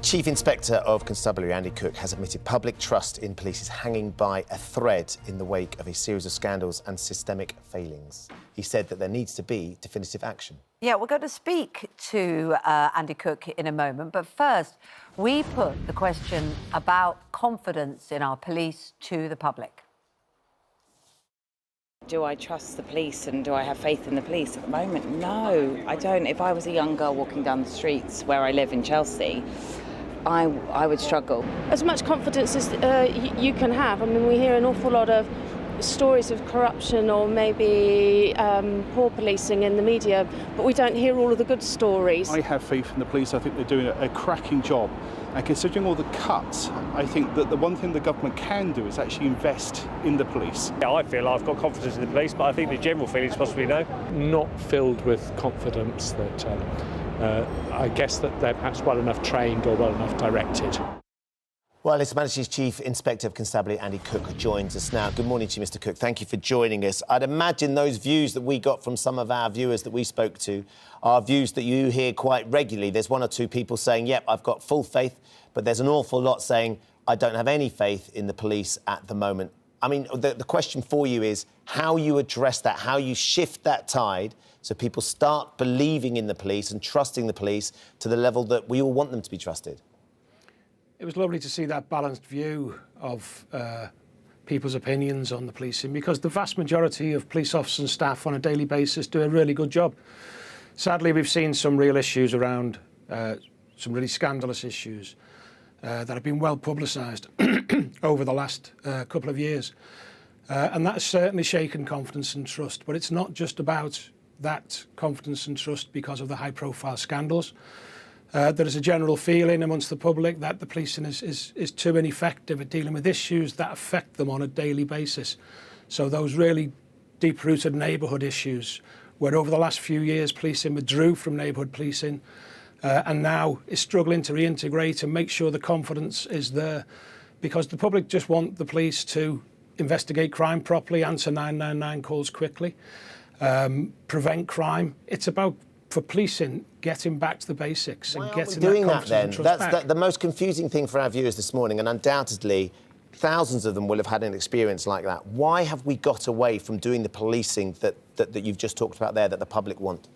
Chief Inspector of Constabulary Andy Cook has admitted public trust in police is hanging by a thread in the wake of a series of scandals and systemic failings. He said that there needs to be definitive action. Yeah, we're going to speak to Andy Cook in a moment, but first, we put the question about confidence in our police to the public. Do I trust the police and do I have faith in the police at the moment? No, I don't. If I was a young girl walking down the streets where I live in Chelsea, I would struggle. As much confidence as you can have. I mean, we hear an awful lot of stories of corruption or maybe poor policing in the media, but we don't hear all of the good stories. I have faith in the police. I think they're doing a cracking job. And considering all the cuts, I think that the one thing the government can do is actually invest in the police. Yeah, I feel I've got confidence in the police, but I think the general feeling is possibly no. Not filled with confidence that I guess that they're perhaps well enough trained or well enough directed. Well, His Majesty's Chief Inspector of Constabulary Andy Cook joins us now. Good morning to you, Mr Cook. Thank you for joining us. I'd imagine those views that we got from some of our viewers that we spoke to are views that you hear quite regularly. There's one or two people saying, yep, I've got full faith, but there's an awful lot saying, I don't have any faith in the police at the moment. I mean, the question for you is how you address that, how you shift that tide so people start believing in the police and trusting the police to the level that we all want them to be trusted. It was lovely to see that balanced view of people's opinions on the policing, because the vast majority of police officers and staff on a daily basis do a really good job. Sadly, we've seen some real issues around, some really scandalous issues that have been well publicised over the last couple of years. And that has certainly shaken confidence and trust. But it's not just about that confidence and trust because of the high-profile scandals. There is a general feeling amongst the public that the policing is too ineffective at dealing with issues that affect them on a daily basis. So those really deep-rooted neighbourhood issues, where over the last few years policing withdrew from neighbourhood policing and now is struggling to reintegrate and make sure the confidence is there, because the public just want the police to investigate crime properly, answer 999 calls quickly, prevent crime. It's about, for policing, getting back to the basics and getting that confidence and trust back. That's the most confusing thing for our viewers this morning, and undoubtedly thousands of them will have had an experience like that. Why have we got away from doing the policing that you've just talked about there that the public want?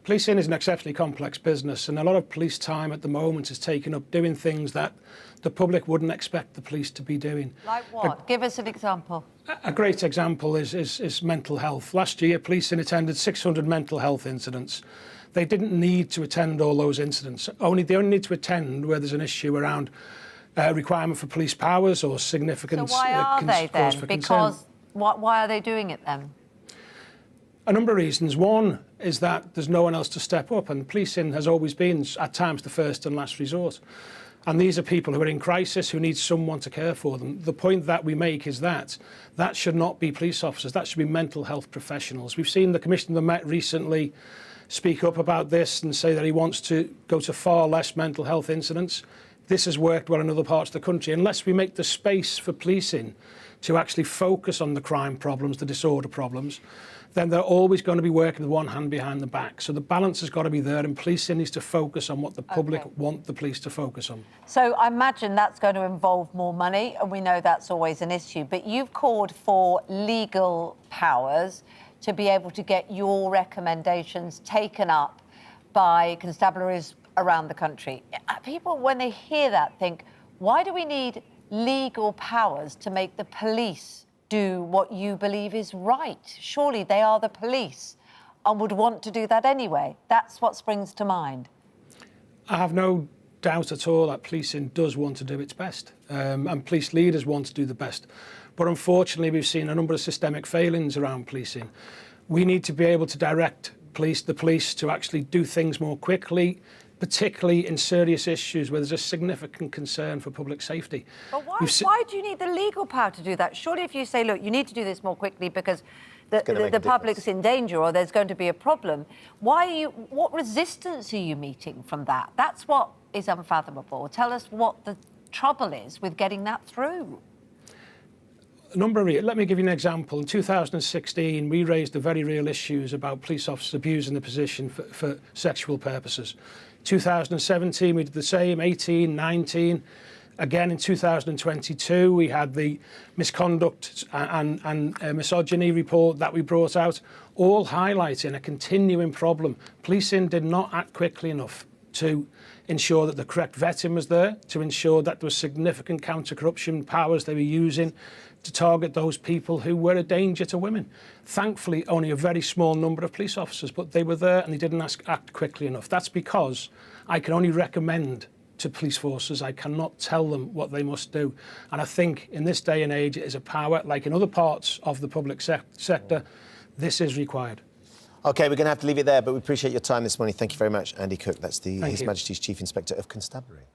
Policing is an exceptionally complex business, and a lot of police time at the moment is taken up doing things that the public wouldn't expect the police to be doing. Like what? Give us an example. A great example is mental health. Last year, policing attended 600 mental health incidents. They didn't need to attend all those incidents. They only need to attend where there's an issue around requirement for police powers or significant. So why are they then? Because why are they doing it then? A number of reasons. One is that there's no one else to step up, and policing has always been, at times, the first and last resort. And these are people who are in crisis, who need someone to care for them. The point that we make is that that should not be police officers, that should be mental health professionals. We've seen the Commissioner of the Met recently speak up about this and say that he wants to go to far less mental health incidents. This has worked well in other parts of the country. Unless we make the space for policing to actually focus on the crime problems, the disorder problems, then they're always going to be working with one hand behind the back. So the balance has got to be there, and policing needs to focus on what the public want the police to focus on. So I imagine that's going to involve more money, and we know that's always an issue. But you've called for legal powers to be able to get your recommendations taken up by constabularies around the country. People, when they hear that, think, why do we need legal powers to make the police do what you believe is right? Surely they are the police and would want to do that anyway. That's what springs to mind. I have no doubt at all that policing does want to do its best, and police leaders want to do the best. But unfortunately, we've seen a number of systemic failings around policing. We need to be able to direct the police to actually do things more quickly, particularly in serious issues where there's a significant concern for public safety. But why do you need the legal power to do that? Surely if you say, look, you need to do this more quickly because the public's in danger or there's going to be a problem, what resistance are you meeting from that? That's what is unfathomable. Tell us what the trouble is with getting that through. Let me give you an example. In 2016, we raised the very real issues about police officers abusing the position for sexual purposes. 2017, we did the same, 18, 19. Again, in 2022, we had the misconduct and misogyny report that we brought out, all highlighting a continuing problem. Policing did not act quickly enough to ensure that the correct vetting was there, to ensure that there was significant counter-corruption powers they were using to target those people who were a danger to women. Thankfully, only a very small number of police officers, but they were there and they didn't act quickly enough. That's because I can only recommend to police forces. I cannot tell them what they must do. And I think in this day and age, it is a power, like in other parts of the public sector, this is required. OK, we're going to have to leave it there, but we appreciate your time this morning. Thank you very much, Andy Cook. That's His Majesty's Chief Inspector of Constabulary.